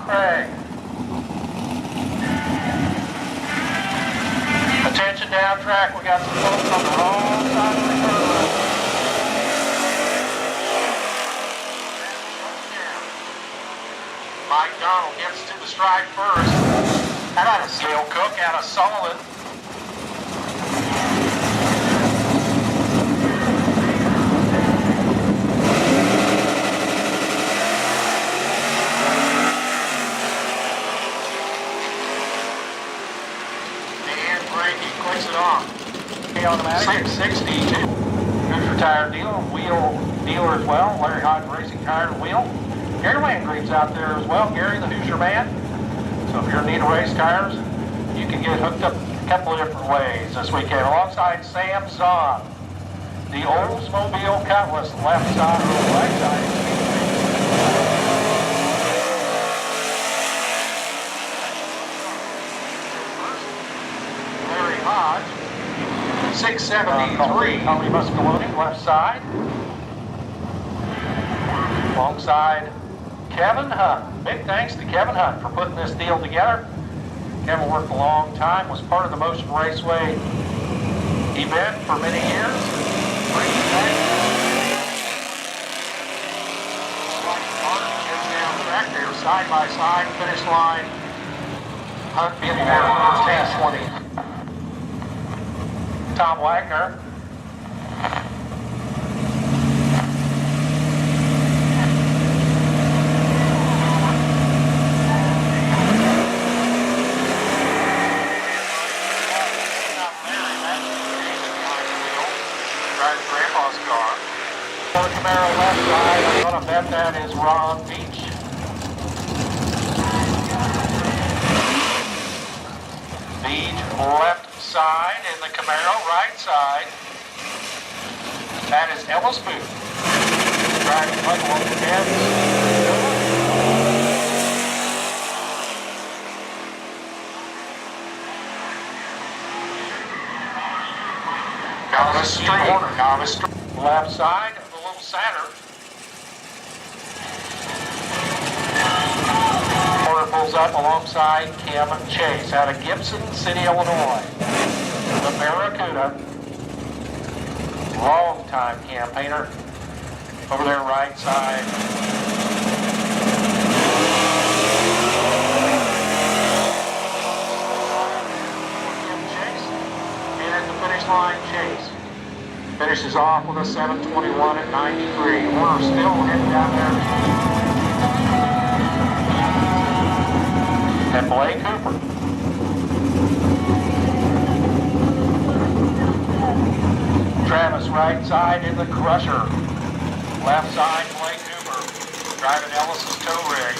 Craig. Attention down track, we got some folks on the wrong side of the curve. Mike Donald gets to the strike first. How about a Dale Cook out of Sullivan? Clicks it on. Automatic. 662. Good tire dealer, wheel dealer as well. Larry Hodge Racing Tire and Wheel. Gary Landgreaves out there as well. Gary, the Hoosier man. So if you're in need of race tires, you can get hooked up a couple of different ways this weekend. Alongside Sam Zahn, the Oldsmobile Cutlass, left side or right side. Hodge, 673, Tony Muscoloni, left side. Alongside Kevin Hunt. Big thanks to Kevin Hunt for putting this deal together. Kevin worked a long time, was part of the Motion Raceway event for many years. Back there, side by side, finish line. Hunt being there, 10-20. Tom Wagner. Driving Grandpa's car. The Camaro left side, I'm going to bet that is Ron Beach. Beach left side in the Camaro, right side. That is Ellis Booth. Driving Michael on the head. Novice Street. Left side, a little sadder. Pulls up alongside Kim Chase out of Gibson City, Illinois. The Barracuda, long-time campaigner, over there right side. Kim Chase, and at the finish line, Chase finishes off with a 7:21 at 93. We're still heading down there. And Blake Cooper. Travis right side in the Crusher. Left side Blake Cooper. Driving Ellis's tow rig.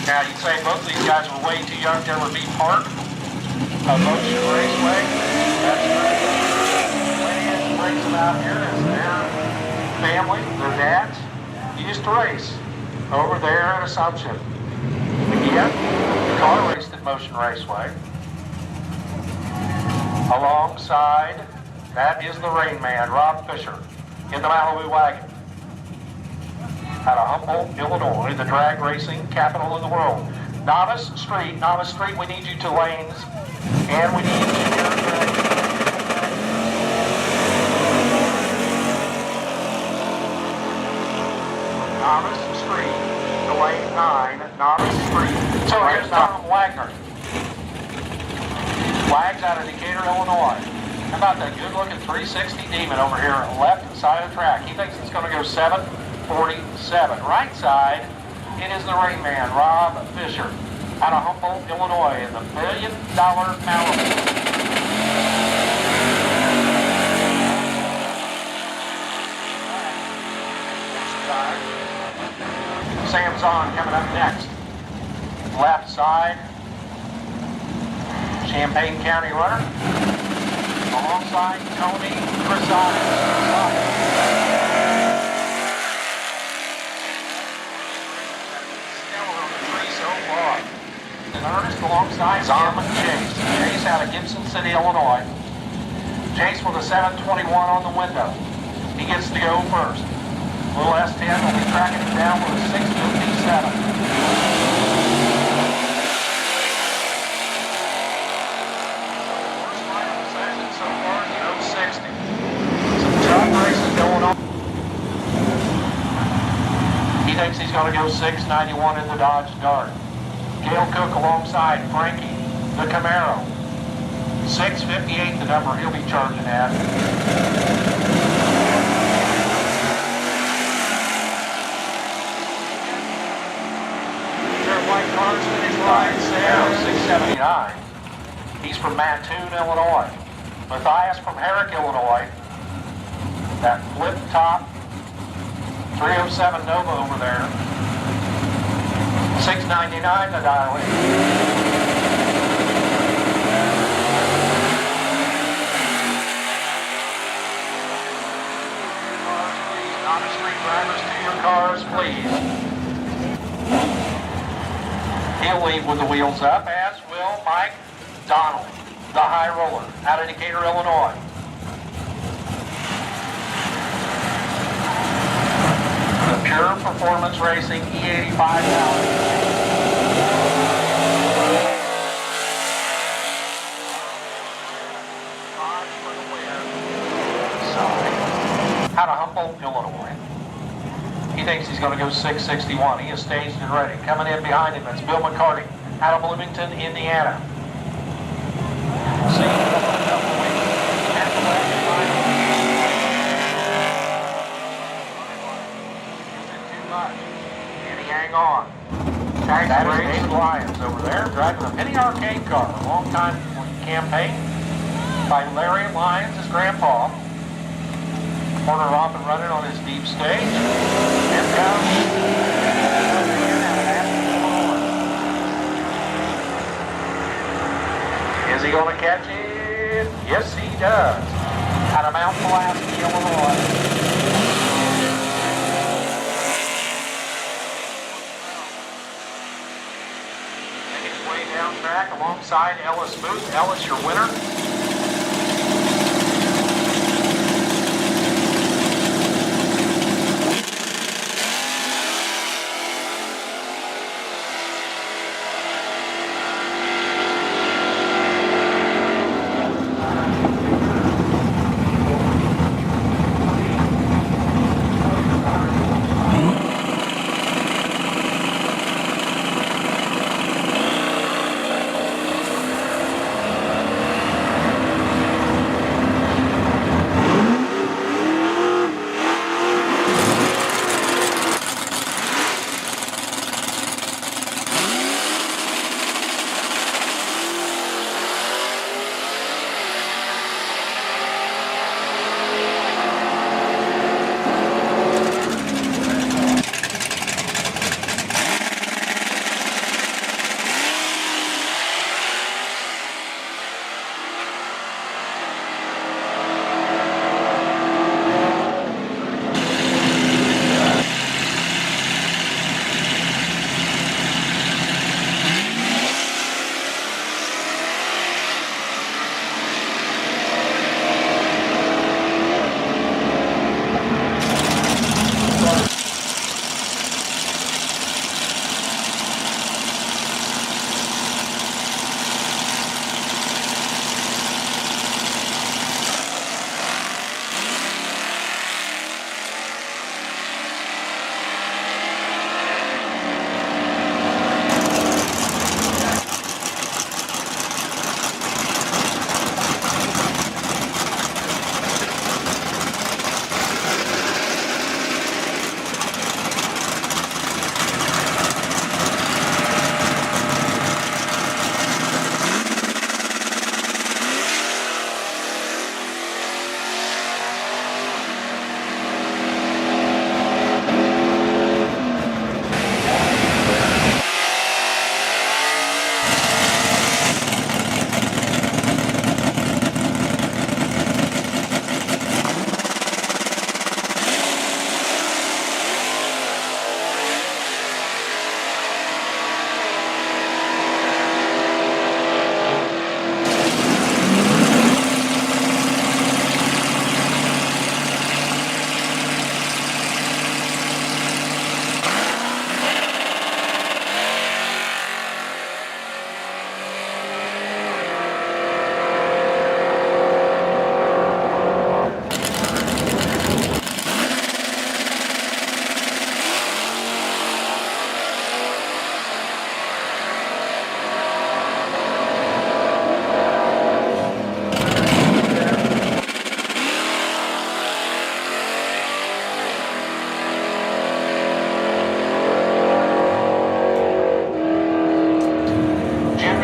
Now you'd say both of these guys were way too young to ever be part of Motion Raceway. That's true. What brings them out here is their family, their dads, used to race over there at Assumption. Again, the car raced at Motion Raceway. Alongside, that is the Rain Man, Rob Fisher, in the Malibu wagon. Out of Humboldt, Illinois, the drag racing capital of the world. Novice Street, we need you to lanes, and we need you to drag. Novice Street, to lane 9, Novice Street. So here's Tom Wagner. Wags out of Decatur, Illinois. How about that good-looking 360 Demon over here on the left side of the track? He thinks it's going to go 7:47. Right side, it is the Rain Man, Rob Fisher, out of Humboldt, Illinois, in the $1 million Malibu. Sam Zahn coming up next. Left side, Champaign County runner. Alongside Tony and Ernest alongside Zahn and Chase. Chase out of Gibson City, Illinois. Chase with a 7:21 on the window. He gets to go first. Little S10 will be tracking it down with a 6:57. 691 in the Dodge Dart. Gail Cook alongside Frankie, the Camaro. 658 the number he'll be charging at. Their white cars finish line there, 679. He's from Mattoon, Illinois. Matthias from Herrick, Illinois. That flip top 307 Nova over there. 699 the dial in. Non-street drivers to your cars, please. He'll leave with the wheels up, as will Mike Donald, the high roller, out of Decatur, Illinois. The Pure Performance Racing E85 Alumni. For the win. Out of Humboldt, Illinois. He thinks he's going to go 661. He is staged and ready. Coming in behind him, it's Bill McCarty out of Bloomington, Indiana. We'll see him in a couple of weeks. At the left side. Too much. And he hang on. That is David Lyons over there, driving a mini arcade car. A long time campaign by Larry Lyons, his grandpa. Corner off and running on his deep stage. Here comes. Is he going to catch it? Yes, he does. Out of Mount Pulaski, Illinois. Making his way down track alongside Ellis Booth. Ellis, your winner.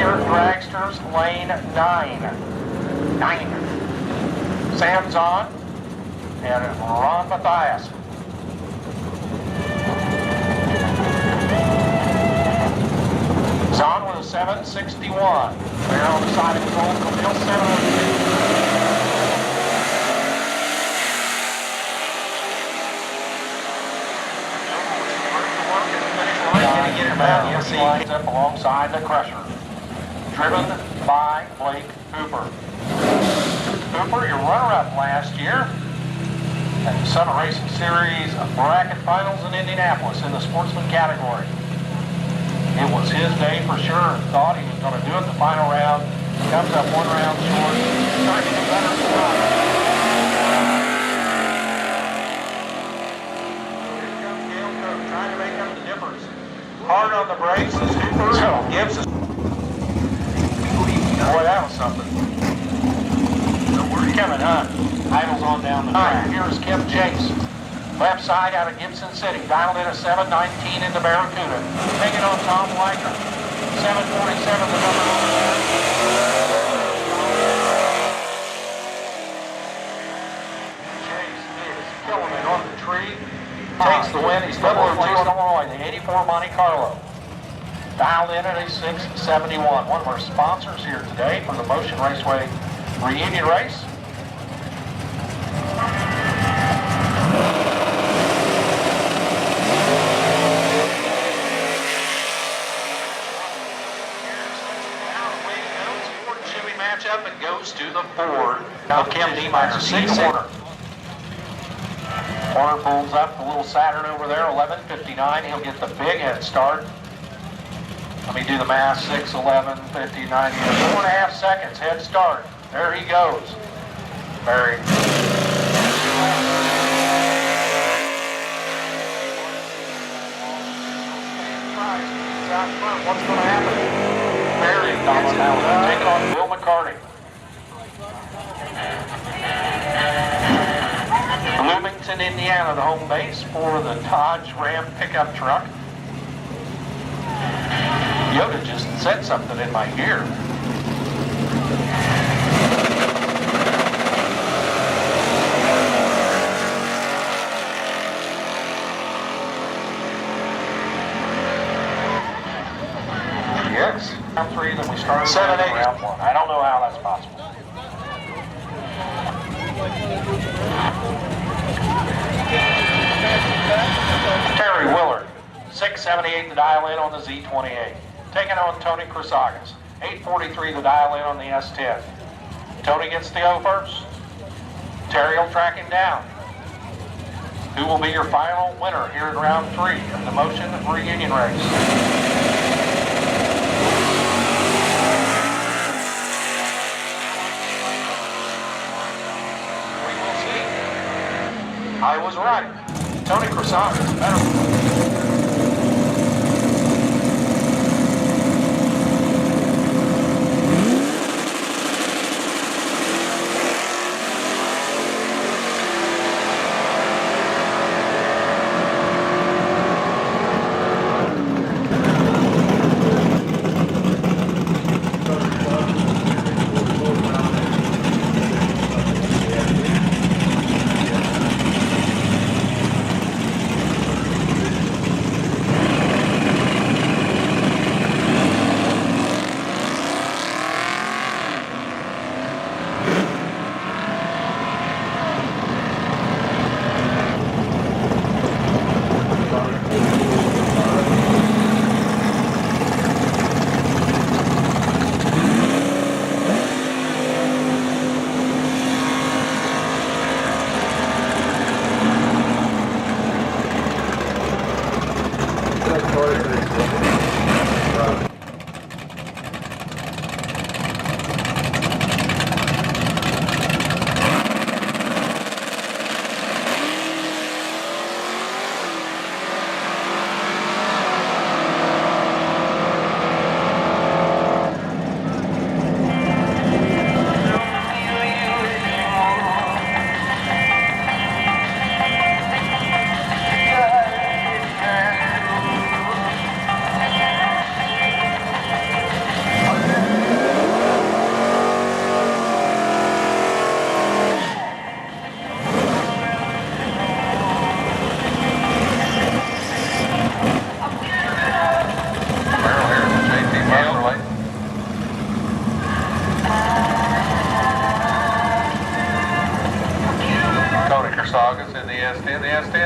Senior Dragsters, lane 9. Sam's on, and Ron Mathias. He's on with a 761. There on the side of his old Camille 702. Yes, he lines up alongside the Crusher, driven by Blake Hooper. Hooper, your runner-up last year at the Summit Racing Series bracket finals in Indianapolis in the sportsman category. It was his day for sure. Thought he was going to do it the final round. Comes up one round short. Starting to get better and better. Here comes Gail Cook trying to make up the difference. Hard on the brakes as Hooper gives us. Boy, that was something. Kevin Hunt idles on down the track. Here's Kim Chase. Left side out of Gibson City. Dialed in a 719 into Barracuda. Taking on Tom Weicker. 747 the number over there. Chase is killing it on the tree. Takes the win. He's double or two in Illinois, the 84 Monte Carlo. Dialed in at a 671. One of our sponsors here today for the Motion Raceway reunion race. Matchup and goes to the Ford of Kim Niemeyer, 6 Horner. Horner pulls up the little Saturn over there, 11:59. He'll get the big head start. Let me do the math, 6, 11, 50, 90, 4.5 seconds head start. There he goes. Barry. What's going to happen? Barry gets it. Take it on Bill McCarty. Bloomington, Indiana, the home base for the Dodge Ram pickup truck. Yoda just said something in my ear. Yes. Round 3, then we started 7-8. Round 1. I don't know how that's possible. Terry Willard, 678 the dial in on the Z28. Taking on Tony Chrysagas, 843 the dial in on the S10. Tony gets to go first. Terry will track him down. Who will be your final winner here in round 3 of the Motion reunion race? I was right. Tony Chrysagas better.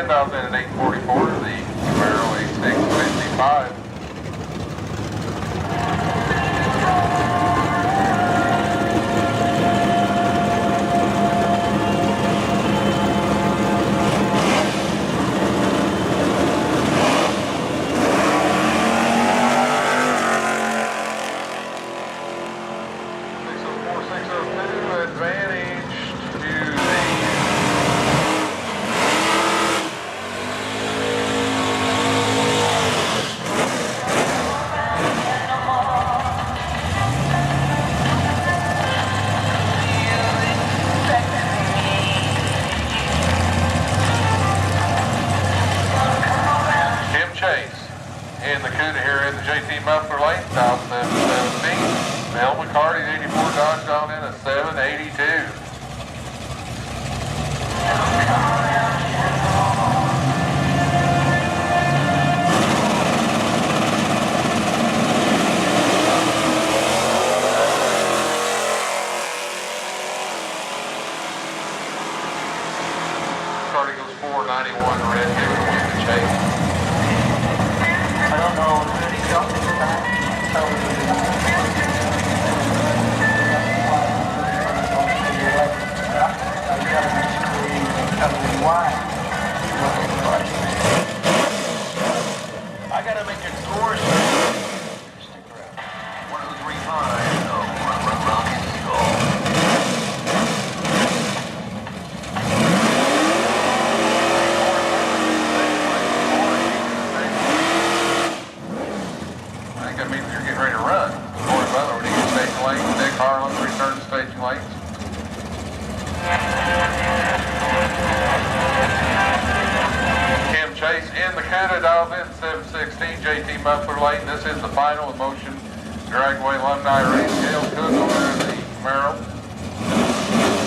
dials in at 844, the Camaro 8655. In the CUDA here in the JT Muffler Lane, stop 717. Mel McCarty, 84 Dodge on in a 782. McCarty goes 491 red, give it a win to chase. I don't know, did he jump this time? I gotta make a course. Stick around. 103.5. That means you're getting ready to run. Corey Butler, when he gets staging lanes, Nick Harlan returns staging lanes. Kim Chase in the CUDA, dials in 716, JT Muffler Lane. This is the final Motion Dragway Alumni race. Gail Cook over there in the Camaro.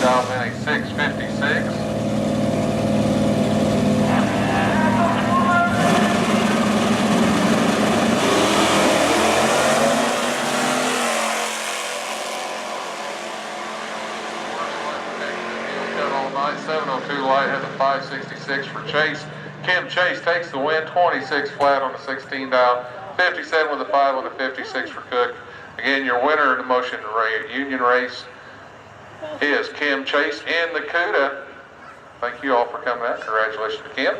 Dials in a 656. Night 702 light has a 566 for Chase. Kim Chase takes the win, 26 flat on the 16 dial, 57 with a 5 on the 56 for Cook. Again, your winner in the Motion Union race is Kim Chase in the CUDA. Thank you all for coming out. Congratulations to Kim.